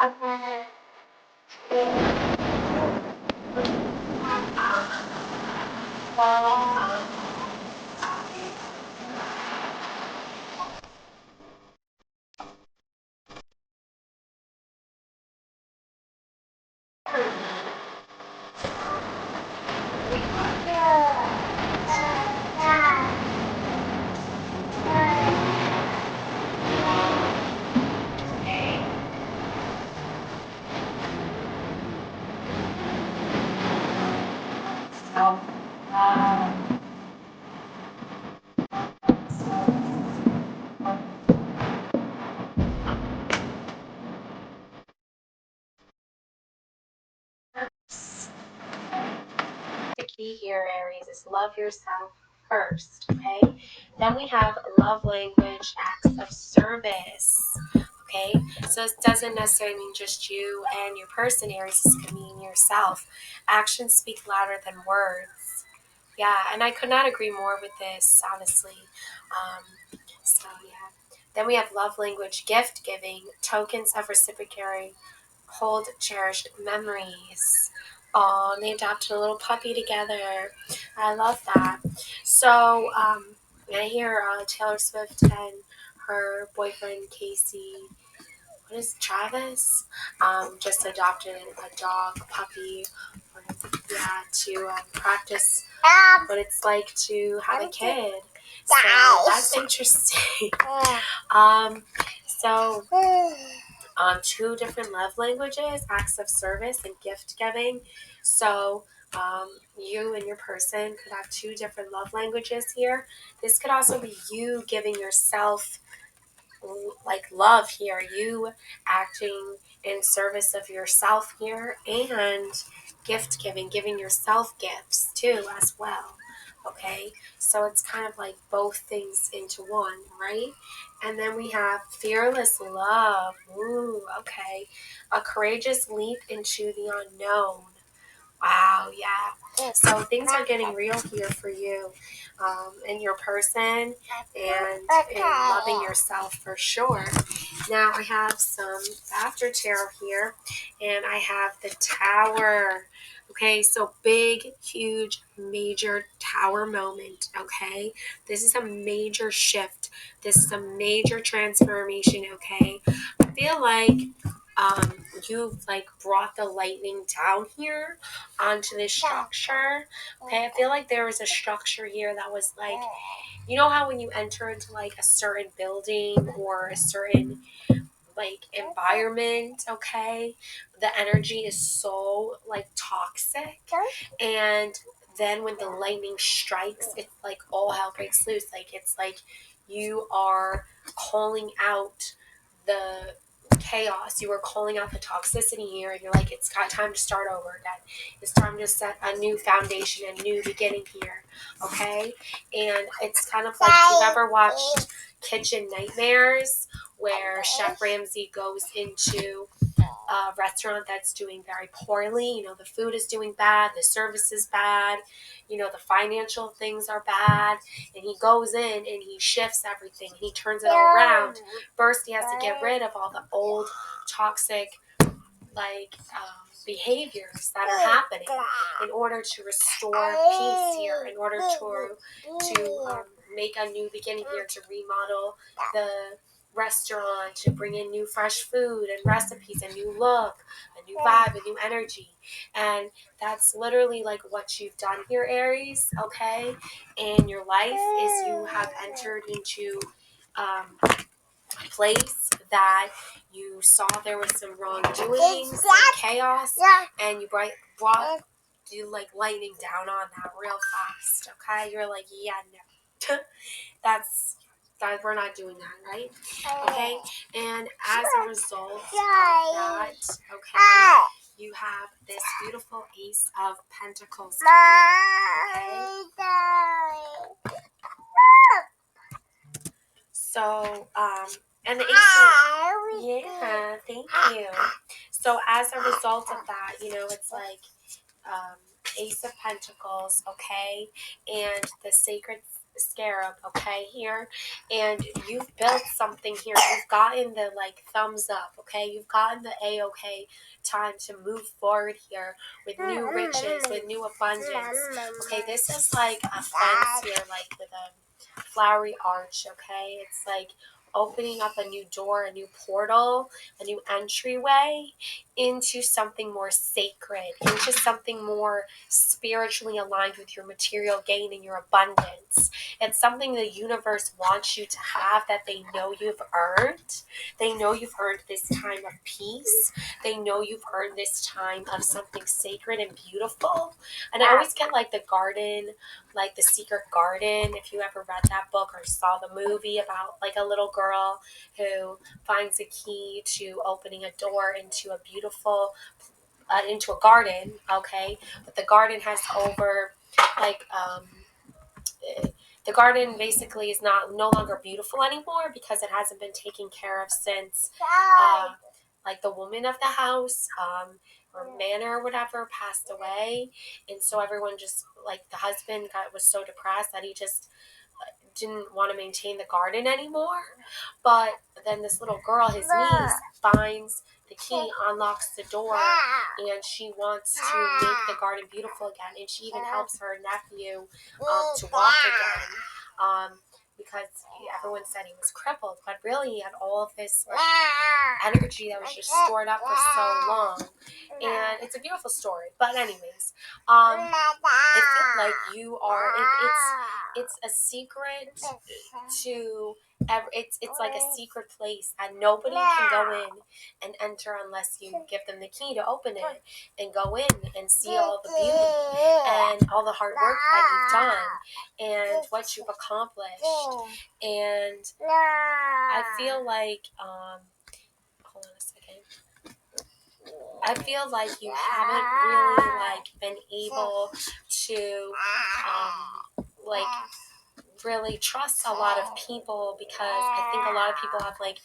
The key here, Aries, is love yourself first, okay? Then we have love language, acts of service, okay? So it doesn't necessarily mean just you and your person, Aries. This could mean yourself. Actions speak louder than words. Yeah, and I could not agree more with this, honestly. Yeah. Then we have love language, gift giving, tokens of reciprocity, hold cherished memories. Oh, and they adopted a little puppy together. I love that. So, I hear Taylor Swift and her boyfriend Casey, what is Travis, just adopted a dog, a puppy, yeah, to practice what it's like to have a kid. So that's interesting. um, so two different love languages, acts of service and gift giving. So you and your person could have two different love languages here. This could also be you giving yourself like love here, you acting in service of yourself here, and gift giving, giving yourself gifts too as well. Okay, so it's kind of like both things into one, right? And then we have fearless love. Ooh, okay, a courageous leap into the unknown. Wow, yeah. So things are getting real here for you and your person and loving yourself for sure. Now I have some after tarot here, and I have the tower. Okay, so big, huge, major tower moment. Okay, this is a major shift. This is a major transformation. Okay, I feel like you've like brought the lightning down here onto this structure. Okay, I feel like there was a structure here that was like, you know how when you enter into like a certain building or a certain like environment, okay, the energy is so like toxic, and then when the lightning strikes, it's like all hell breaks loose. Like it's like you are calling out the chaos, you are calling out the toxicity here, and you're like, it's got time to start over again. It's time to set a new foundation, a new beginning here, okay? And it's kind of like, if you've ever watched Kitchen Nightmares, where Chef Ramsay goes into a restaurant that's doing very poorly. You know, the food is doing bad, the service is bad, you know, the financial things are bad. And he goes in and he shifts everything and he turns it all around. First, he has to get rid of all the old toxic, like, behaviors that are happening in order to restore peace here, in order to make a new beginning here, to remodel the restaurant, to bring in new fresh food and recipes, a new look, a new vibe, a new energy. And that's literally like what you've done here, Aries, okay, in your life, is you have entered into a place that you saw there was some wrongdoings, some chaos, and you brought you like lightning down on that real fast. Okay, you're like, yeah, no, that we're not doing that, right? Okay, and as a result of that, okay, you have this beautiful Ace of Pentacles coming in. Okay, so and the Ace, yeah, thank you. So as a result of that, you know, it's like Ace of Pentacles, okay, and the sacred scarab, okay, here, and you've built something here. You've gotten the like thumbs up, okay? You've gotten the A-okay time to move forward here with new riches, with new abundance. Okay, this is like a fence here, like with a flowery arch, okay? It's like opening up a new door, a new portal, a new entryway into something more sacred, into something more spiritually aligned with your material gain and your abundance. It's something the universe wants you to have that they know you've earned. They know you've earned this time of peace. They know you've earned this time of something sacred and beautiful. And I always get like the garden, like the secret garden, if you ever read that book or saw the movie about like a little girl who finds a key to opening a door into a beautiful into a garden, okay, but the garden has over like the garden basically is not no longer beautiful anymore because it hasn't been taken care of since like the woman of the house or man or whatever passed away, and so everyone just like the husband was so depressed that he just didn't want to maintain the garden anymore. But then this little girl, his niece, finds the key, unlocks the door, and she wants to make the garden beautiful again. And she even helps her nephew to walk again. Because everyone said he was crippled, but really he had all of this like energy that was just stored up for so long. And it's a beautiful story. But anyways, I feel like you are. It's a secret to. It's like a secret place and nobody can go in and enter unless you give them the key to open it and go in and see all the beauty and all the hard work that you've done and what you've accomplished. And I feel like hold on a second. I feel like you haven't really like been able to like really trust a lot of people because I think a lot of people have like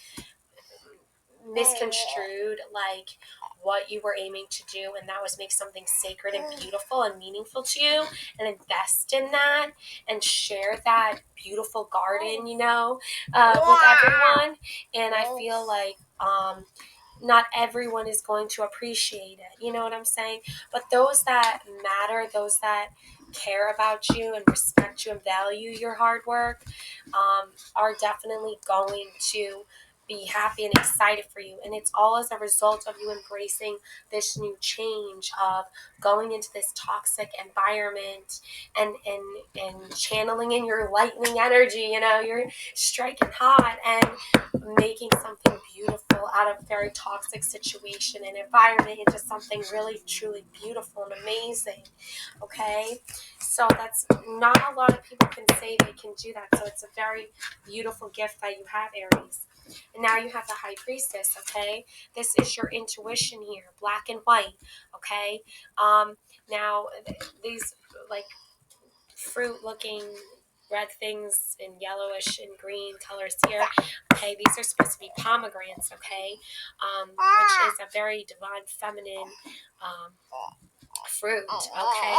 misconstrued like what you were aiming to do, and that was make something sacred and beautiful and meaningful to you and invest in that and share that beautiful garden, with everyone. And I feel like not everyone is going to appreciate it. You know what I'm saying? But those that matter, those that care about you and respect you and value your hard work, are definitely going to be happy and excited for you. And it's all as a result of you embracing this new change of going into this toxic environment and channeling in your lightning energy. You're striking hot and making something beautiful out of a very toxic situation and environment into something really truly beautiful and amazing. Okay, so that's not a lot of people can say they can do that, so it's a very beautiful gift that you have, Aries. And now you have the High Priestess. Okay, this is your intuition here, black and white. Okay, now these like fruit looking red things in yellowish and green colors here. Okay, these are supposed to be pomegranates, okay, which is a very divine feminine fruit. Okay,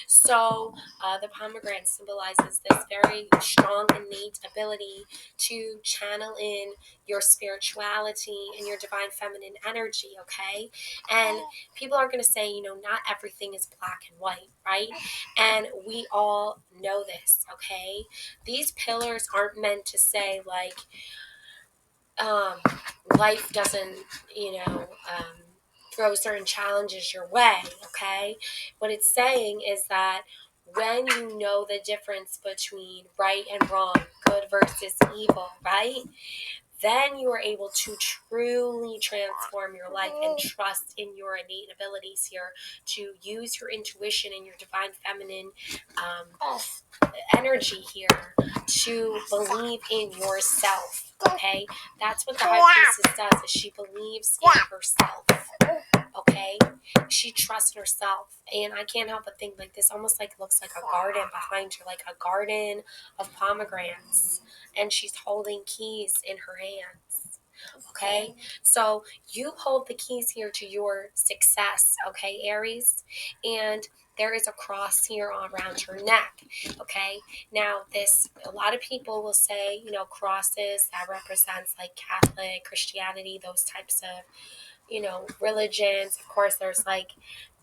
so the pomegranate symbolizes this very strong innate ability to channel in your spirituality and your divine feminine energy. Okay, and people are going to say, not everything is black and white, right? And we all know this. Okay, these pillars aren't meant to say like um, life doesn't, throw certain challenges your way, okay? What it's saying is that when you know the difference between right and wrong, good versus evil, right? Then you are able to truly transform your life and trust in your innate abilities here to use your intuition and your divine feminine energy here to believe in yourself. Okay, that's what the High Priestess does. Is she believes in herself. Okay, she trusts herself, and I can't help but think like this almost like looks like a garden behind her, like a garden of pomegranates, and she's holding keys in her hands. Okay, so you hold the keys here to your success. Okay, Aries, and there is a cross here around her neck. Okay, now a lot of people will say, crosses that represents like Catholic, Christianity, those types of, religions. Of course, there's like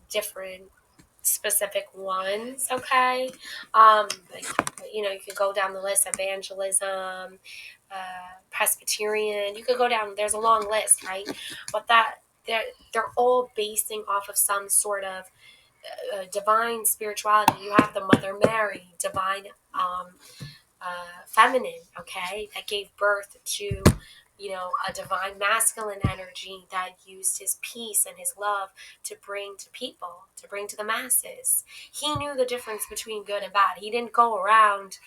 different specific ones. Okay, like, you could go down the list: evangelism, Presbyterian. You could go down. There's a long list, right? But they're all basing off of some sort of divine spirituality. You have the Mother Mary, divine feminine, okay, that gave birth to, a divine masculine energy that used his peace and his love to bring to people, to bring to the masses. He knew the difference between good and bad. He didn't go around,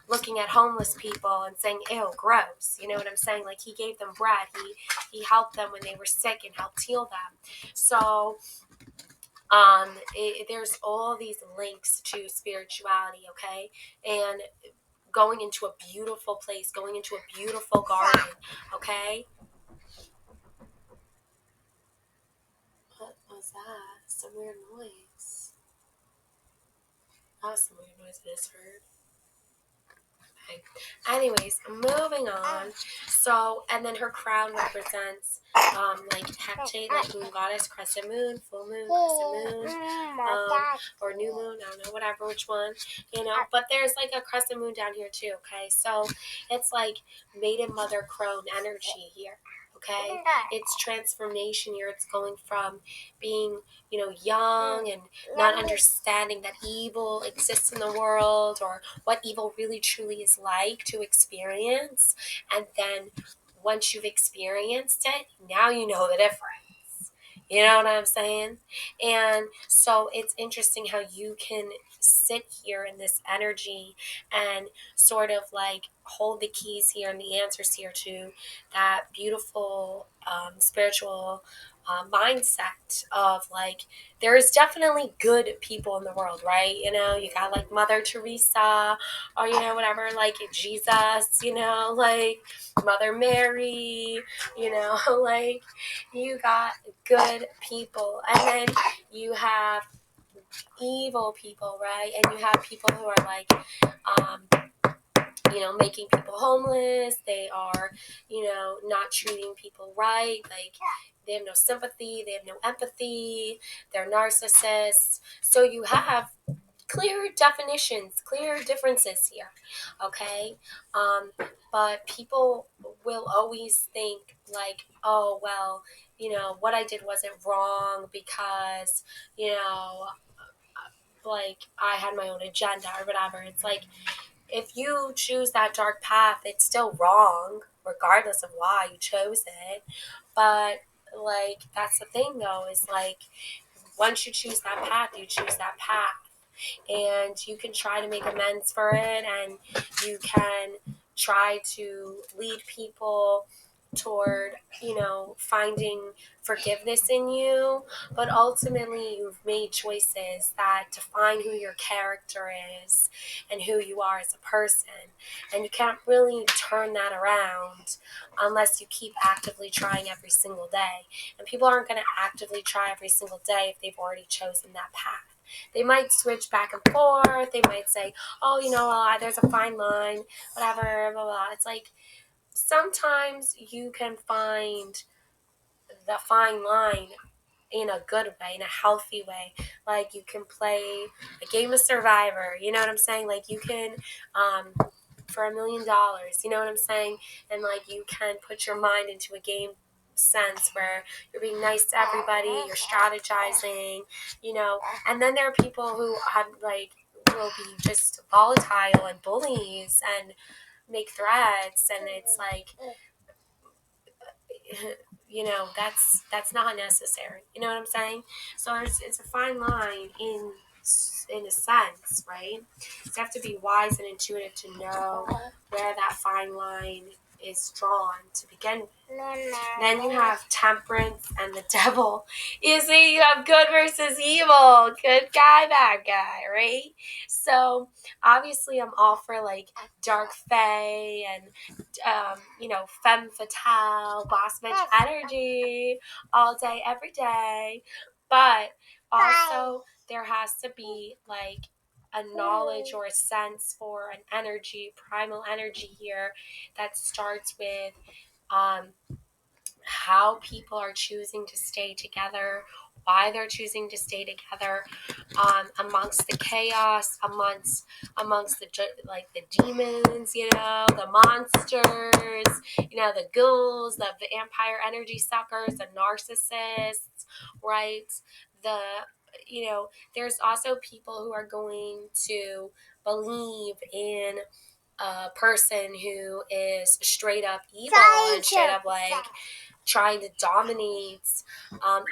looking at homeless people and saying, ew, gross. You know what I'm saying? Like, he gave them bread. He helped them when they were sick and helped heal them. So there's all these links to spirituality, okay? And going into a beautiful place, going into a beautiful garden, okay? What was that? Some weird noise. That was some weird noise I just heard. Okay. Anyways, moving on. So, and then her crown represents, like Hecate, like moon goddess, crescent moon, full moon, crescent moon, or new moon, I don't know, whatever, which one, But there's like a crescent moon down here too, okay? So it's like maiden mother crone energy here. Okay, it's transformation here. It's going from being, young and not understanding that evil exists in the world or what evil really truly is like to experience. And then once you've experienced it, now you know the difference. You know what I'm saying? And so it's interesting how you can sit here in this energy and sort of like hold the keys here and the answers here to that beautiful spiritual mindset of like, there's definitely good people in the world, right? You got like Mother Teresa or, whatever, like Jesus, like Mother Mary, like you got good people. And then you have evil people, right? And you have people who are like, making people homeless. They are, not treating people right. Like, they have no sympathy. They have no empathy. They're narcissists. So you have clear definitions, clear differences here, okay? But people will always think like, oh, well, what I did wasn't wrong because, like I had my own agenda or whatever. It's like, if you choose that dark path, it's still wrong, regardless of why you chose it. But, like, that's the thing, though, is like, once you choose that path, you choose that path. And you can try to make amends for it, and you can try to lead people toward, finding forgiveness in you. But ultimately, you've made choices that define who your character is and who you are as a person. And you can't really turn that around unless you keep actively trying every single day. And people aren't going to actively try every single day if they've already chosen that path. They might switch back and forth. They might say, oh, there's a fine line, whatever, blah, blah. It's like, sometimes you can find the fine line in a good way, in a healthy way. Like, you can play a game of Survivor, you know what I'm saying? Like, you can, for $1,000,000, you know what I'm saying? And, like, you can put your mind into a game sense where you're being nice to everybody, you're strategizing, and then there are people who have, like, will be just volatile and bullies and make threats, and it's like, that's not necessary. You know what I'm saying? So it's a fine line in a sense, right? You have to be wise and intuitive to know where that fine line is drawn to begin with. Then you have temperance and the devil. You see, you have good versus evil, good guy, bad guy, right? So obviously, I'm all for like dark fae and femme fatale, boss bitch energy all day, every day. But also, there has to be like a knowledge or a sense for an energy, primal energy here that starts with um, how people are choosing to stay together, why they're choosing to stay together, amongst the chaos, amongst the like the demons, the monsters, the ghouls, the vampire energy suckers, the narcissists, right? The there's also people who are going to believe in a person who is straight up evil and straight up like trying to dominate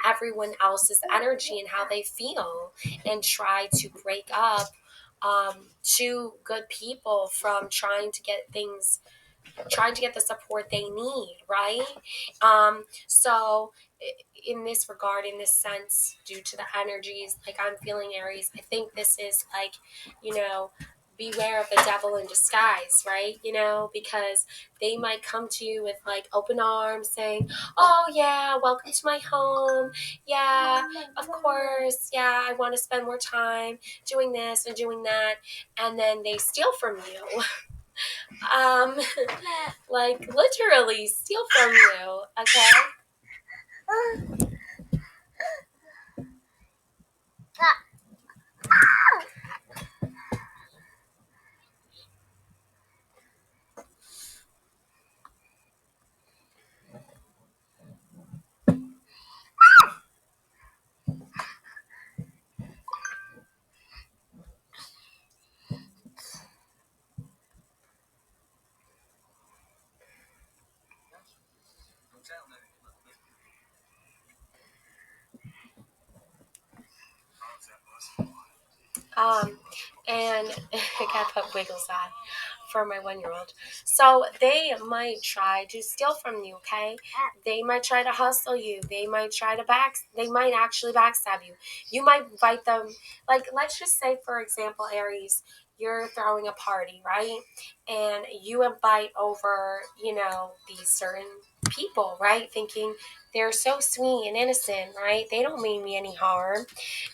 everyone else's energy and how they feel and try to break up two good people from trying to get the support they need, right? So in this regard, in this sense, due to the energies, like I'm feeling Aries, I think this is like, beware of the devil in disguise, right? Because they might come to you with like open arms saying, oh yeah, welcome to my home. Yeah, of course. Yeah, I want to spend more time doing this and doing that. And then they steal from you. um, like literally steal from you, okay? Um, and I gotta put wiggles on for my 1 year old. So they might try to steal from you, okay? They might try to hustle you. They might they might actually backstab you. You might invite them, like, let's just say, for example, Aries, you're throwing a party, right? And you invite over, these certain people, right? Thinking they're so sweet and innocent, right? They don't mean me any harm.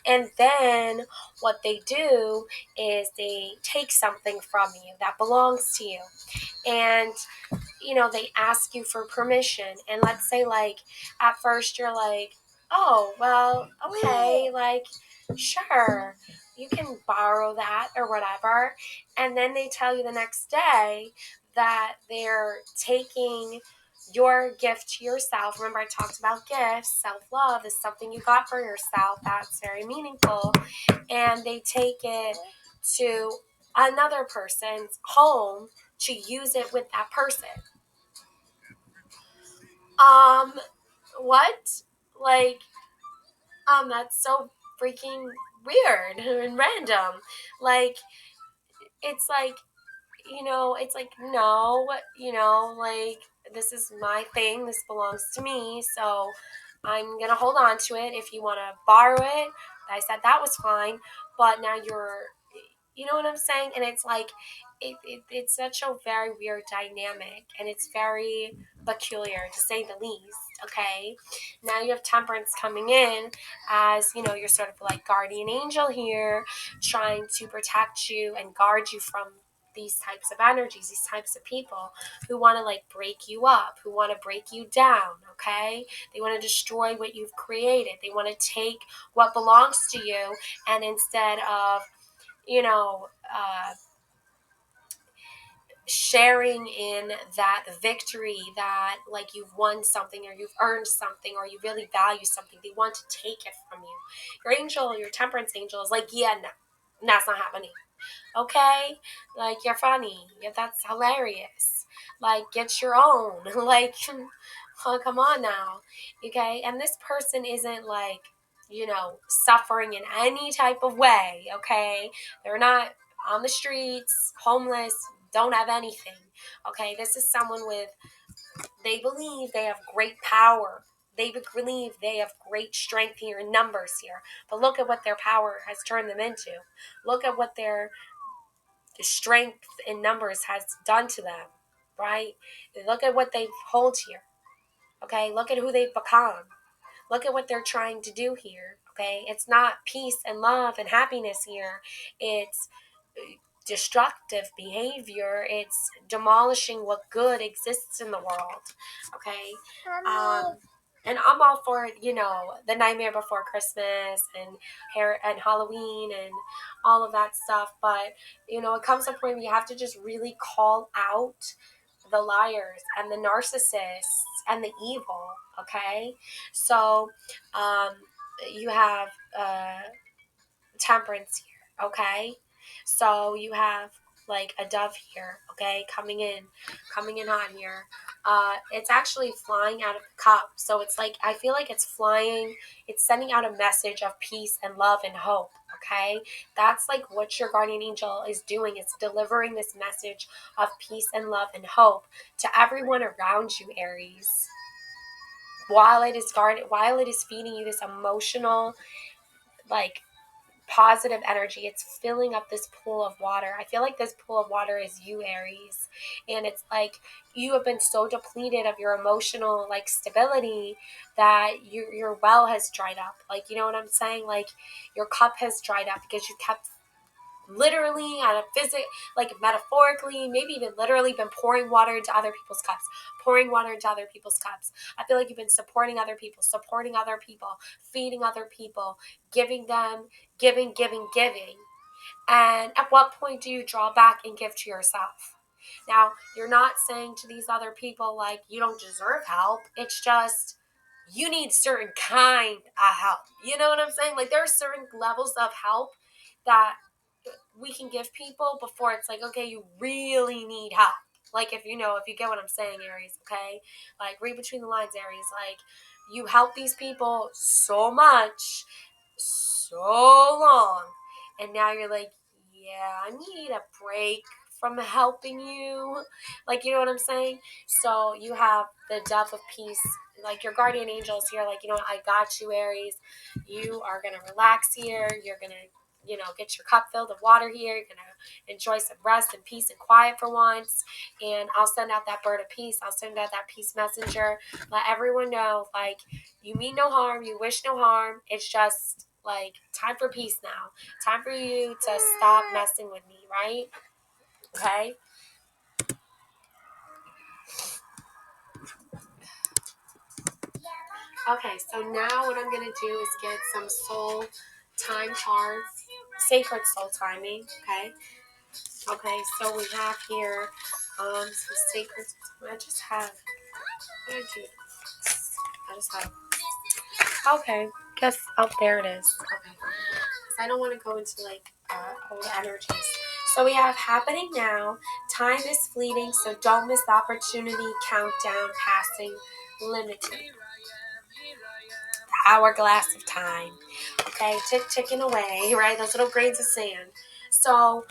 And then what they do is they take something from you that belongs to you. And they ask you for permission. And let's say, like, at first you're like, oh, well, okay, like, sure, you can borrow that or whatever. And then they tell you the next day that they're taking your gift to yourself. Remember, I talked about gifts. Self love is something you got for yourself that's very meaningful. And they take it to another person's home to use it with that person. Um, what? Like, that's so freaking weird and random. Like, it's like, it's like, no, like, this is my thing. This belongs to me. So I'm going to hold on to it. If you want to borrow it, I said that was fine. But now you know what I'm saying? And it's like, it's such a very weird dynamic, and it's very peculiar to say the least. Okay, now you have Temperance coming in as you're sort of like guardian angel here, trying to protect you and guard you from these types of energies, these types of people who want to like break you up, who want to break you down. Okay, they want to destroy what you've created. They want to take what belongs to you, and instead of you know, uh, sharing in that victory that like you've won something or you've earned something or you really value something, they want to take it from you. Your angel, your temperance angel is like, yeah, no, that's not happening. Okay, like, you're funny, yeah, that's hilarious, like, get your own. Like, oh, come on now. Okay, and this person isn't like suffering in any type of way. Okay, they're not on the streets, homeless, don't have anything. Okay, this is someone with, they believe they have great power. They believe they have great strength here in numbers here. But look at what their power has turned them into. Look at what their strength in numbers has done to them, right? Look at what they hold here. Okay, look at who they've become. Look at what they're trying to do here. okay? It's not peace and love and happiness here. It's destructive behavior. It's demolishing what good exists in the world, okay? And I'm all for, the Nightmare Before Christmas and Halloween and all of that stuff. But, it comes to a point where you have to just really call out the liars and the narcissists and the evil, okay? So, um, you have temperance here, okay? So you have like a dove here, okay, coming in hot here. It's actually flying out of the cup. So it's like, I feel like it's flying, it's sending out a message of peace and love and hope, okay? That's like what your guardian angel is doing. It's delivering this message of peace and love and hope to everyone around you, Aries. While it is feeding you this emotional, like, positive energy. It's filling up this pool of water. I feel like this pool of water is you, Aries. And it's like you have been so depleted of your emotional like stability that your well has dried up. Like, you know what I'm saying? Like your cup has dried up because you kept literally on a like metaphorically, maybe even literally been pouring water into other people's cups, pouring water into other people's cups. I feel like you've been supporting other people, feeding other people, giving them, giving. And at what point do you draw back and give to yourself? Now, you're not saying to these other people like you don't deserve help. It's just you need certain kind of help. You know what I'm saying? Like there are certain levels of help that we can give people before it's like, okay, you really need help. Like if you get what I'm saying, Aries, okay? Like read between the lines, Aries. Like you help these people so much, so long, and now you're like, yeah, I need a break from helping you. Like, you know what I'm saying? So you have the dove of peace, like your guardian angels here, like, I got you, Aries. You are gonna relax here. You're gonna get your cup filled with water here. You're going to enjoy some rest and peace and quiet for once. And I'll send out that bird of peace. I'll send out that peace messenger. Let everyone know, like, you mean no harm. You wish no harm. It's just, like, time for peace now. Time for you to stop messing with me, right? Okay? Okay, so now what I'm going to do is get some soul time cards. Sacred soul timing, okay? Okay, so we have here some sacred. I just have. What did I do? I just have. Okay, guess. Oh, there it is. Okay, because I don't want to go into like old energies. So we have happening now. Time is fleeting, so don't miss the opportunity. Countdown, passing, limited. Hourglass of time. Okay, ticking away, right? Those little grains of sand. So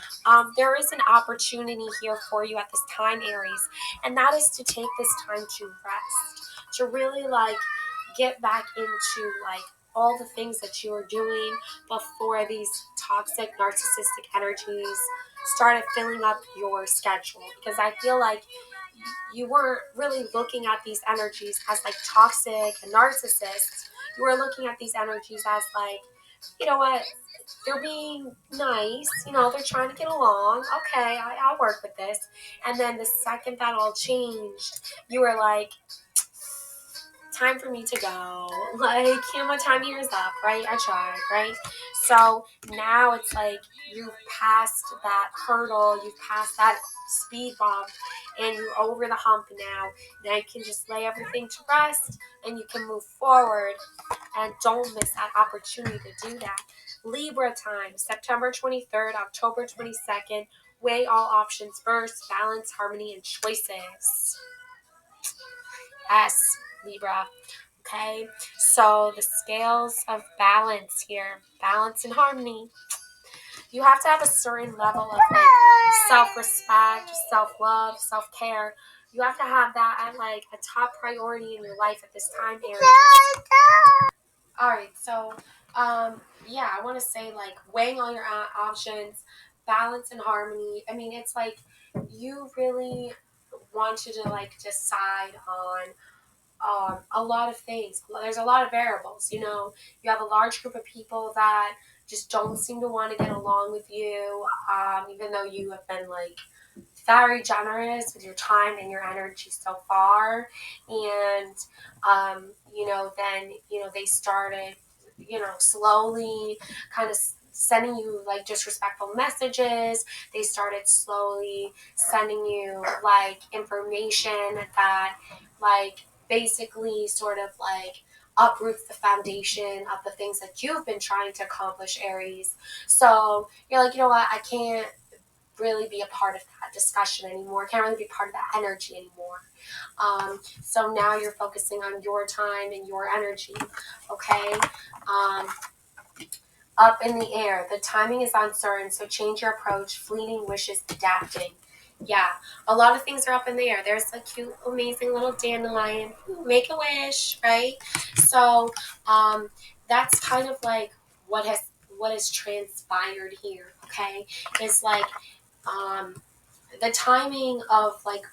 there is an opportunity here for you at this time, Aries, and that is to take this time to rest, to really like get back into like all the things that you were doing before these toxic, narcissistic energies started filling up your schedule. Because I feel like you weren't really looking at these energies as like toxic and narcissists. You were looking at these energies as like, you know what, they're being nice, they're trying to get along. Okay, I'll work with this. And then the second that all changed, you were like, time for me to go. Like, my time here is up, right? I tried, right? So now it's like you've passed that hurdle, you've passed that speed bump, and you're over the hump now. Now you can just lay everything to rest and you can move forward, and don't miss that opportunity to do that. Libra time, September 23rd, October 22nd. Weigh all options first, balance, harmony, and choices. Yes, Libra. Okay, so the scales of balance here, balance and harmony. You have to have a certain level of like self-respect, self-love, self-care. You have to have that at like a top priority in your life at this time, Aries. All right, so yeah, I want to say like weighing all your options, balance and harmony. I mean, it's like you really want you to like decide on a lot of things. There's a lot of variables. You know, you have a large group of people that just don't seem to want to get along with you, even though you have been like very generous with your time and your energy so far. And, then, they started, slowly kind of sending you like disrespectful messages. They started slowly sending you like information that like basically sort of like uproots the foundation of the things that you've been trying to accomplish, Aries. So you're like, you know what, I can't really be a part of that discussion anymore. Can't really be part of that energy anymore. So now you're focusing on your time and your energy. Okay. Um, Up in the air. The timing is uncertain, so change your approach. Fleeting wishes, adapting. Yeah, a lot of things are up in the air. There's a cute, amazing little dandelion. Make a wish, right? So that's kind of like what has transpired here. Okay, it's like um, the timing of like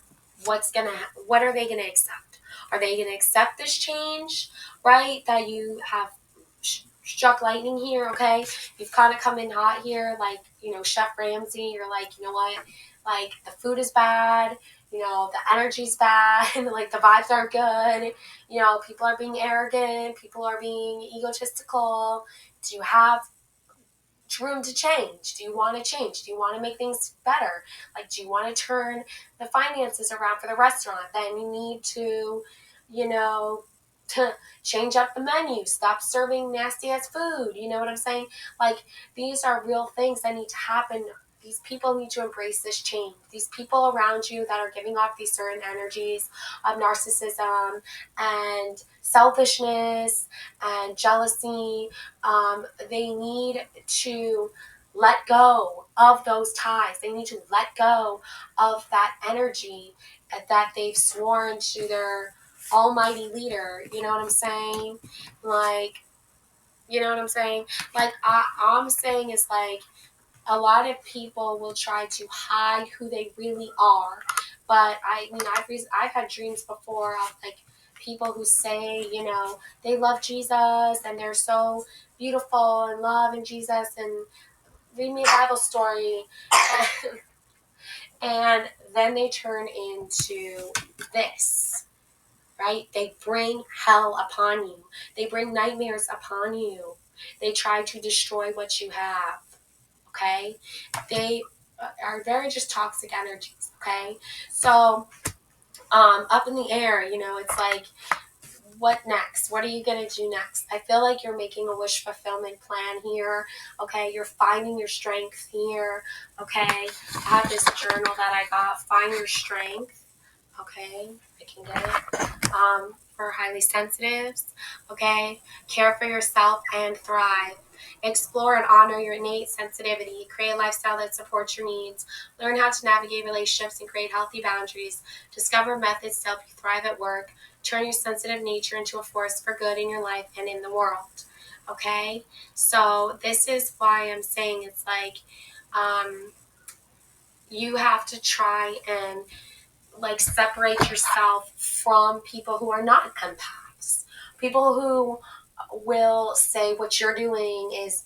what are they gonna accept? Are they gonna accept this change, right? That you have struck lightning here, okay? You've kind of come in hot here, like Chef Ramsay. You're like, you know what? Like the food is bad. The energy's bad. Like the vibes aren't good. People are being arrogant. People are being egotistical. Do you have room to change? Do you want to change? Do you want to make things better? Like, do you want to turn the finances around for the restaurant? Then you need to, you know, to change up the menu, stop serving nasty ass food. You know what I'm saying? Like, these are real things that need to happen. These people need to embrace this change. These people around you that are giving off these certain energies of narcissism and selfishness and jealousy, they need to let go of those ties. They need to let go of that energy that they've sworn to their almighty leader. You know what I'm saying? Like, you know what I'm saying? Like, all I'm saying is like, a lot of people will try to hide who they really are. But I've had dreams before of like people who say, they love Jesus and they're so beautiful and love in Jesus and read me a Bible story. And then they turn into this, right? They bring hell upon you. They bring nightmares upon you. They try to destroy what you have. Okay? They are very just toxic energies. Okay? So, up in the air, it's like, what next? What are you going to do next? I feel like you're making a wish fulfillment plan here. Okay? You're finding your strength here. Okay? I have this journal that I got, Find Your Strength. Okay? I can get it. For highly sensitives. Okay? Care for yourself and thrive. Explore and honor your innate sensitivity. Create a lifestyle that supports your needs. Learn how to navigate relationships and create healthy boundaries. Discover methods to help you thrive at work. Turn your sensitive nature into a force for good in your life and in the world. Okay? So this is why I'm saying it's like you have to try and like separate yourself from people who are not empaths. People who will say what you're doing is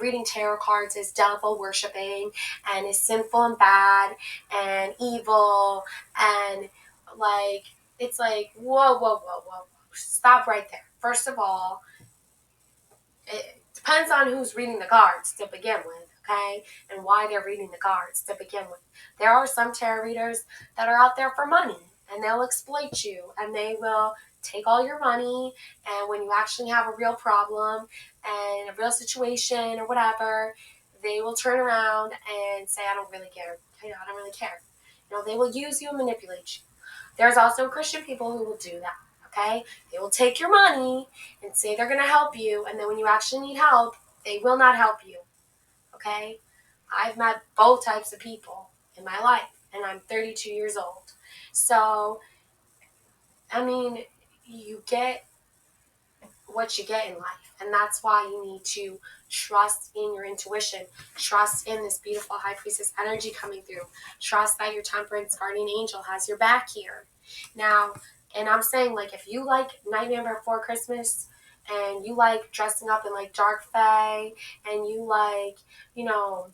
reading tarot cards is devil worshiping and is sinful and bad and evil and like it's like whoa. Stop right there. First of all, it depends on who's reading the cards to begin with, okay? And why they're reading the cards to begin with. There are some tarot readers that are out there for money and they'll exploit you and they will take all your money, and when you actually have a real problem and a real situation or whatever, they will turn around and say, I don't really care. I don't really care. They will use you and manipulate you. There's also Christian people who will do that. Okay? They will take your money and say they're going to help you, and then when you actually need help, they will not help you. Okay? I've met both types of people in my life, and I'm 32 years old. So, I mean, you get what you get in life, and that's why you need to trust in your intuition, trust in this beautiful high priestess energy coming through, trust that your temperance guardian angel has your back here. Now, And I'm saying, like, if you like Nightmare Before Christmas and you like dressing up in like dark fae and you like, you know,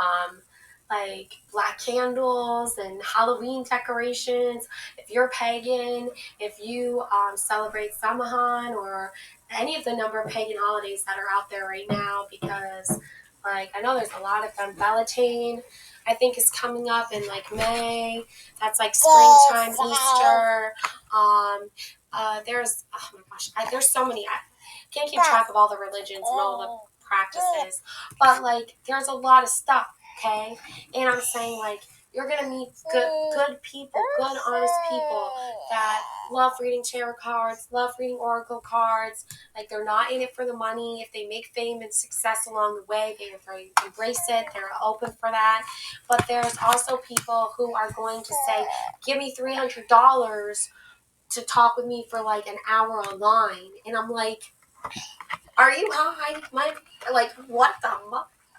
um, like black candles and Halloween decorations. If you're pagan, if you celebrate Samahan or any of the number of pagan holidays that are out there right now, because like I know there's a lot of them. Beltane, I think, is coming up in like May. That's like springtime, Easter. There's oh my gosh, there's so many. I can't keep track of all the religions and all the practices, but like there's a lot of stuff. Okay, and I'm saying like you're gonna meet good people, good honest people that love reading tarot cards, love reading oracle cards. Like they're not in it for the money. If they make fame and success along the way, they embrace it. They're open for that. But there's also people who are going to say, "Give me $300 to talk with me for like an hour online," and I'm like, are you high? Like, what the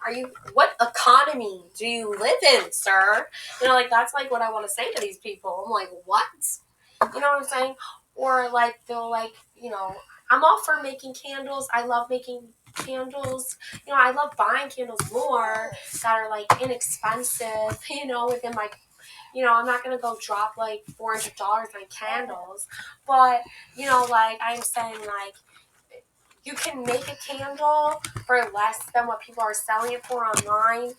are you? What economy do you live in, sir? Like that's like what I want to say to these people. I'm like, what? You know what I'm saying? Or like they'll like, I'm all for making candles. I love making candles. I love buying candles more that are like inexpensive. Within my, I'm not gonna go drop like $400 on candles, but like I'm saying, like you can make a candle for less than what people are selling it for online.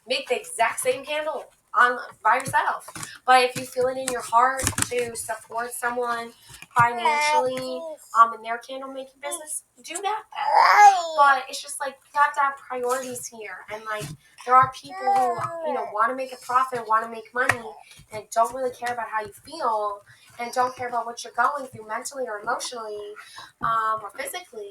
Make the exact same candle on by yourself. But if you feel it in your heart to support someone financially in their candle making business, do that then. But it's just like you have to have priorities here, and like there are people who want to make a profit, want to make money, and don't really care about how you feel, and don't care about what you're going through mentally or emotionally, or physically.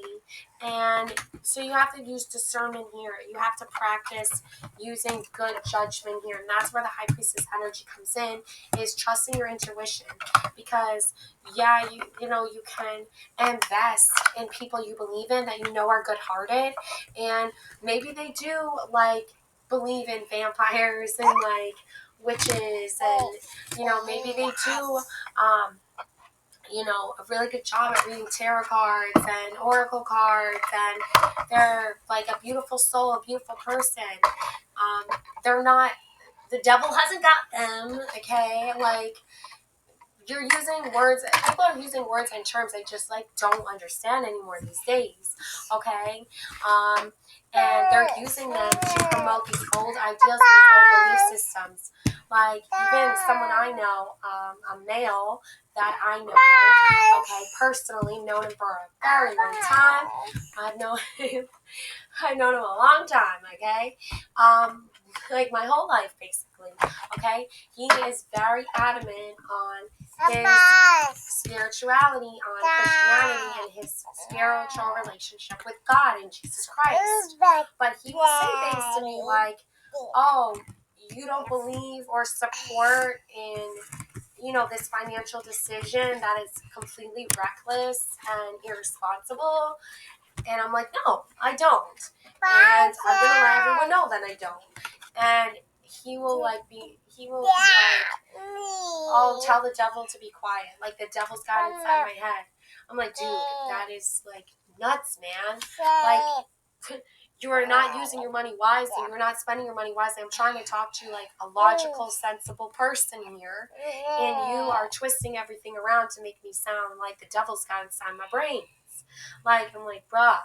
And so you have to use discernment here. You have to practice using good judgment here, and that's where the high priestess energy comes in, is trusting your intuition. Because you can invest in people you believe in that are good-hearted, and maybe they do like believe in vampires and like witches, and maybe they do a really good job at reading tarot cards and oracle cards, and they're like a beautiful soul, a beautiful person. They're not, the devil hasn't got them, okay? Like, you're using words, people are using words and terms they just like don't understand anymore these days, okay? And they're using them to promote these old ideals and these old belief systems. Like even someone I know, a male that I know, okay, personally, known him for a very long time. I've known him a long time, okay? Like my whole life, basically, okay? He is very adamant on his spirituality, on Christianity, and his spiritual relationship with God and Jesus Christ. But he will say things to me like, oh, you don't believe or support in this financial decision that is completely reckless and irresponsible. And I'm like, no, I don't. And I'm going to let everyone know that I don't. And he will oh, tell the devil to be quiet. Like the devil's got inside my head. I'm like, dude, that is like nuts, man. Like, you are not using your money wisely. You're not spending your money wisely. I'm trying to talk to you like a logical, sensible person here. And you are twisting everything around to make me sound like the devil's got inside my brains. Like, I'm like, bruh.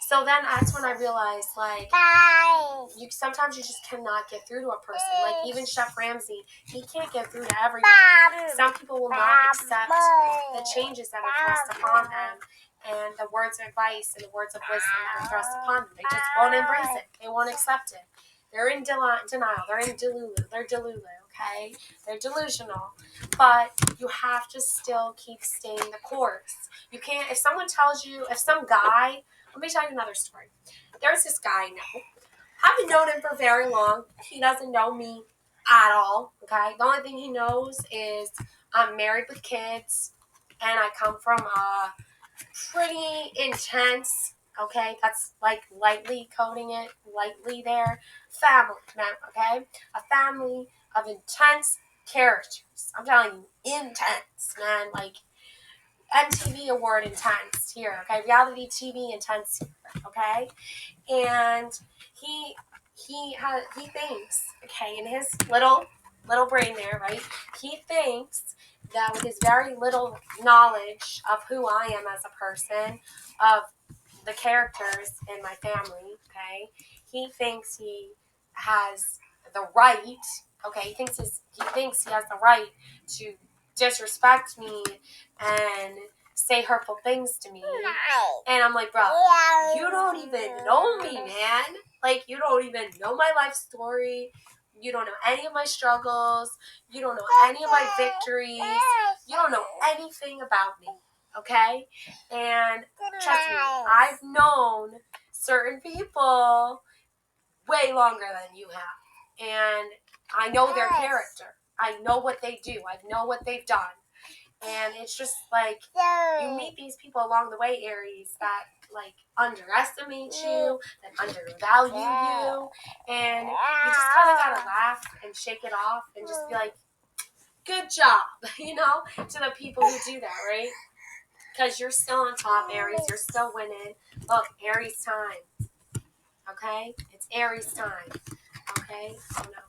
So then that's when I realized, like, sometimes you just cannot get through to a person. Like, even Chef Ramsay, he can't get through to everybody. Some people will not accept the changes that are thrust upon them and the words of advice and the words of wisdom that are thrust upon them. They just won't embrace it. They won't accept it. They're in denial. They're in Delulu. They're Delulu, okay? They're delusional. But you have to still keep staying the course. You can't, if someone tells you, if some guy, let me tell you another story. There's this guy now. Haven't known him for very long. He doesn't know me at all, okay? The only thing he knows is I'm married with kids, and I come from a pretty intense, okay? That's like lightly coding it, lightly there. Family, man, okay? A family of intense characters. I'm telling you, intense, man. Like MTV award intense here, okay? Reality TV intense here, okay? And he he thinks, okay, in his little brain there, right? He thinks that with his very little knowledge of who I am as a person, of the characters in my family, okay, he thinks he has the right, okay, he thinks he has the right to disrespect me and say hurtful things to me. And I'm like, bro, you don't even know me, man. Like, you don't even know my life story. You don't know any of my struggles. You don't know any of my victories. You don't know anything about me, okay? And trust me, I've known certain people way longer than you have. And I know their character. I know what they do. I know what they've done. And it's just like you meet these people along the way, Aries, that like underestimate you, that undervalue you, and you just kind of gotta laugh and shake it off and just be like, good job, to the people who do that, right? Because you're still on top, Aries. You're still winning. Look, Aries time. Okay? It's Aries time. Okay? Oh no.